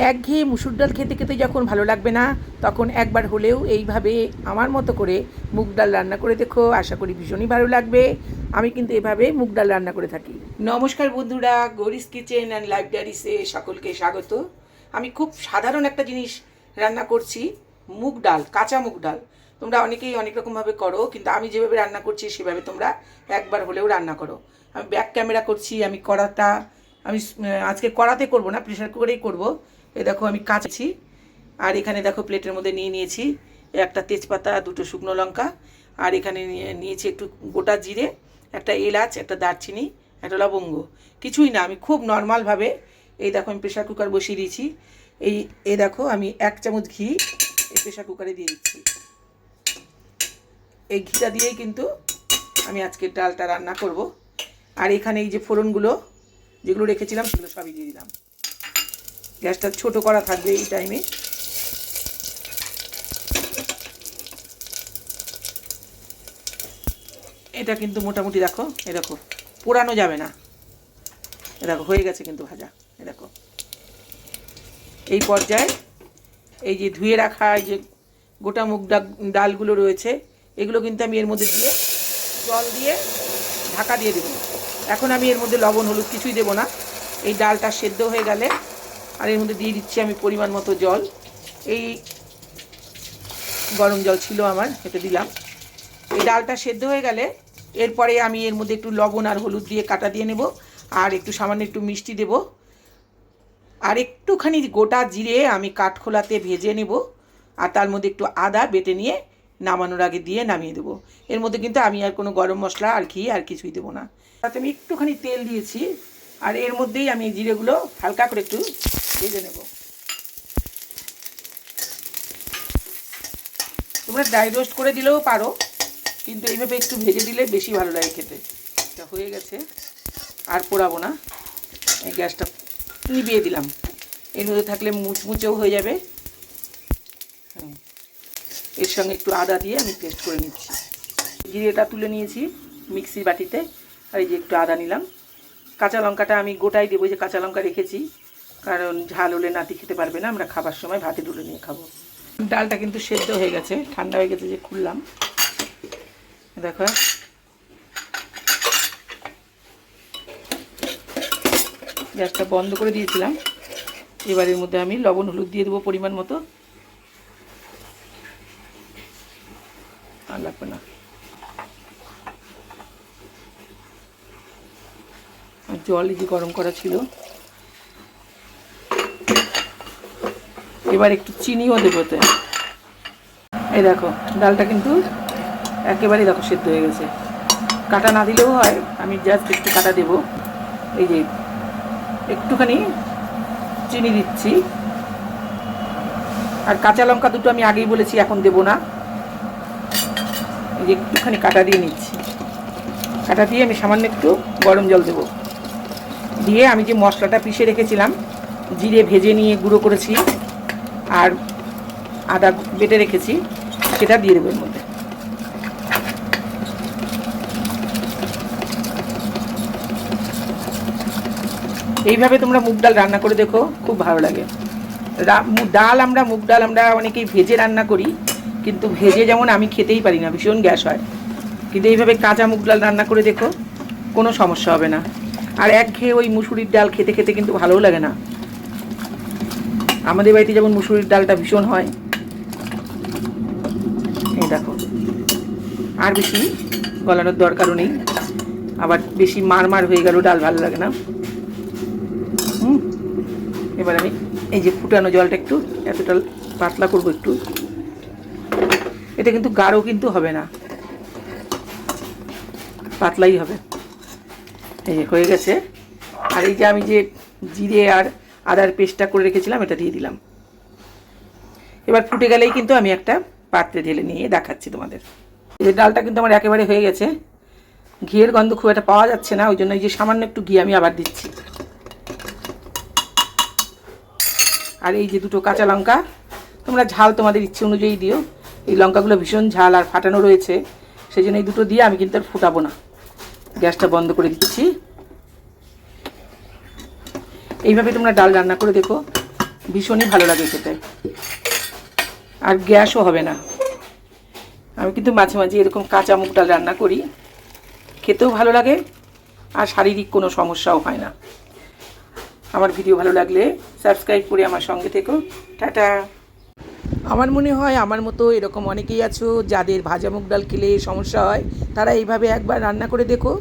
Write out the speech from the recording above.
একঘেয়ে মুসুর ডাল খেতে খেতে যখন ভালো লাগবে না, তখন একবার হলেও এইভাবে আমার মতো করে মুগ ডাল রান্না করে দেখো, আশা করি ভীষণই ভালো লাগবে। আমি কিন্তু এভাবে মুগ ডাল রান্না করে থাকি। নমস্কার বন্ধুরা, গৌরিস কিচেন অ্যান্ড লাইফ ডায়েরিসে সকলকে স্বাগত। আমি খুব সাধারণ একটা জিনিস রান্না করছি, মুগ ডাল, কাঁচা মুগ ডাল। তোমরা অনেকেই অনেক রকমভাবে করো, কিন্তু আমি যেভাবে রান্না করছি সেভাবে তোমরা একবার হলেও রান্না করো। আমি ব্যাক ক্যামেরা করছি, আমি কড়াটা আমি আজকে কড়াতে করব না, প্রেশার কুকারেই করব। এ দেখো আমি কাচছি, আর এখানে দেখো প্লেটের মধ্যে নিয়ে নিয়েছি একটা তেজপাতা, দুটো শুকনো লঙ্কা, আর এখানে নিয়েছি একটু গোটা জিরে, একটা এলাচ, একটা দারচিনি, একটা লবঙ্গ। কিছুই না, আমি খুব নর্মালভাবে এই দেখো আমি প্রেশার কুকার বসিয়ে দিয়েছি। এই দেখো আমি 1 চামচ ঘি এই প্রেশার কুকারে দিয়ে দিচ্ছি। এই ঘিটা দিয়েই কিন্তু আমি আজকে ডালটা রান্না করব। আর এখানে এই যে ফোড়নগুলো যেগুলো রেখেছিলাম সেগুলো সবই দিয়ে দিলাম। গ্যাসটা ছোট করা থাকবে এই টাইমে। এটা কিন্তু মোটামুটি দেখো, এ দেখো পোড়ানো যাবে না, এ দেখো হয়ে গেছে কিন্তু ভাজা। এ দেখো এই পর্যায়ে এই যে ধুয়ে রাখা এই যে গোটা মুগ ডালগুলো রয়েছে, এগুলো কিন্তু আমি এর মধ্যে দিয়ে জল দিয়ে ঢাকা দিয়ে দেবো। এখন আমি এর মধ্যে লবণ হলুদ কিছুই দেবো না। এই ডালটা সেদ্ধ হয়ে গেলে আর এর মধ্যে দিয়ে দিচ্ছি আমি পরিমাণ মতো জল। এই গরম জল ছিল আমার, এটা দিলাম। এই ডালটা সেদ্ধ হয়ে গেলে এরপরে আমি এর মধ্যে একটু লবণ আর হলুদ দিয়ে কাটা দিয়ে নেব, আর একটু সামান্য একটু মিষ্টি দেব, আর একটুখানি গোটা জিরে আমি কাঠখোলাতে ভেজে নেব, আর তার মধ্যে একটু আদা বেটে নিয়ে নামানোর আগে দিয়ে নামিয়ে দেবো। এর মধ্যে কিন্তু আমি আর কোনো গরম মশলা আর ঘি আর কিছুই দেবো না। তাতে আমি একটুখানি তেল দিয়েছি, আর এর মধ্যেই আমি জিরেগুলো হালকা করে একটু ভেজে নেব। তোমরা ড্রাই রোস্ট করে দিলেও পারো, কিন্তু এইভাবে একটু ভেজে দিলে বেশি ভালো লাগে খেতে। এটা হয়ে গেছে, আর পোড়াবো না। এই গ্যাসটা নিভিয়ে দিলাম, এর মধ্যে থাকলে মুচমুচেও হয়ে যাবে। এর সঙ্গে একটু আদা দিয়ে আমি পেস্ট করে নিচ্ছি। জিরেটা তুলে নিয়েছি মিক্সির বাটিতে, আর এই যে একটু আদা নিলাম। কাঁচা লঙ্কাটা আমি গোটাই দেবো, যে কাঁচা লঙ্কা রেখেছি, কারণ ঝাল হলে নাতি খেতে পারবে না, আমরা খাবার সময় ভাতে ডুলে নিয়ে খাবো। ডালটা কিন্তু সেদ্ধ হয়ে গেছে, ঠান্ডা হয়ে গেছে যে খুললাম। দেখো গ্যাসটা বন্ধ করে দিয়েছিলাম। এবার এর মধ্যে আমি লবণ হলুদ দিয়ে দেবো পরিমাণ মতো, আর লাগবে না। আর জল যে গরম করা ছিল, এবার একটু চিনিও দেবো। তো এই দেখো ডালটা কিন্তু একেবারেই দেখো সেদ্ধ হয়ে গেছে। কাটা না দিলেও হয়, আমি জাস্ট একটু কাটা দেবো। এই যে একটুখানি চিনি দিচ্ছি, আর কাঁচা লঙ্কা দুটো আমি আগেই বলেছি এখন দেবো না। এই যে একটুখানি কাটা দিয়ে নিচ্ছি, কাটা দিয়ে আমি সামান্য একটু গরম জল দেবো। দিয়ে আমি যে মশলাটা পিষে রেখেছিলাম, জিরে ভেজে নিয়ে গুঁড়ো করেছি আর আদা বেটে রেখেছি, সেটা দিয়ে দেবো এর মধ্যে। এইভাবে তোমরা মুগ ডাল রান্না করে দেখো, খুব ভালো লাগে। মুগ ডাল আমরা অনেকেই ভেজে রান্না করি, কিন্তু ভেজে যেমন আমি খেতেই পারি না, ভীষণ গ্যাস হয়। কিন্তু এইভাবে কাঁচা মুগ ডাল রান্না করে দেখো, কোনো সমস্যা হবে না। আর একঘেয়ে ওই মুসুরির ডাল খেতে খেতে কিন্তু ভালোও লাগে না। আমাদের বাড়িতে যেমন মুসুরির ডালটা ভীষণ হয়। এই দেখো আর বেশি গলানোর দরকারও নেই, আবার বেশি মার হয়ে গেল ডাল ভালো লাগে না। এবার আমি এই যে ফুটানো জলটা একটু এতটা পাতলা করবো একটু। এটা কিন্তু গাঢ় কিন্তু হবে না, পাতলাই হবে। এই যে হয়ে গেছে। আর এই যে আমি যে জিরে আর আদার পেস্টটা করে রেখেছিলাম, এটা দিয়ে দিলাম। এবার ফুটে গেলেই কিন্তু আমি একটা পাত্রে ঢেলে নিয়ে দেখাচ্ছি তোমাদের। এই ডালটা কিন্তু আমার একেবারে হয়ে গেছে। ঘিয়ের গন্ধ খুব একটা পাওয়া যাচ্ছে না, ওই জন্য এই যে সামান্য একটু ঘি আমি আবার দিচ্ছি। আর এই যে দুটো কাঁচা লঙ্কা, তোমরা ঝাল তোমাদের ইচ্ছে অনুযায়ী দিও। এই লঙ্কাগুলো ভীষণ ঝাল আর ফাটানো রয়েছে, সেই জন্য এই দুটো দিয়ে আমি কিন্তু আর ফুটাবো না। গ্যাসটা বন্ধ করে দিচ্ছি। এইভাবে তোমরা ডাল রান্না করে দেখো, ভীষণই ভালো লাগে খেতে, আর গ্যাসও হবে না। আমি কিন্তু মাঝে মাঝে এরকম কাঁচা মুগ ডাল রান্না করি, খেতেও ভালো লাগে আর শারীরিক কোনো সমস্যাও হয় না। আমার ভিডিও ভালো লাগলে সাবস্ক্রাইব করে আমার সঙ্গে থেকো। টাটা। আমার মনে হয় আমার মতো এরকম অনেকেই আছো যাদের ভাজা মুগ ডাল খেলে সমস্যা হয়, তারা এইভাবে একবার রান্না করে দেখো।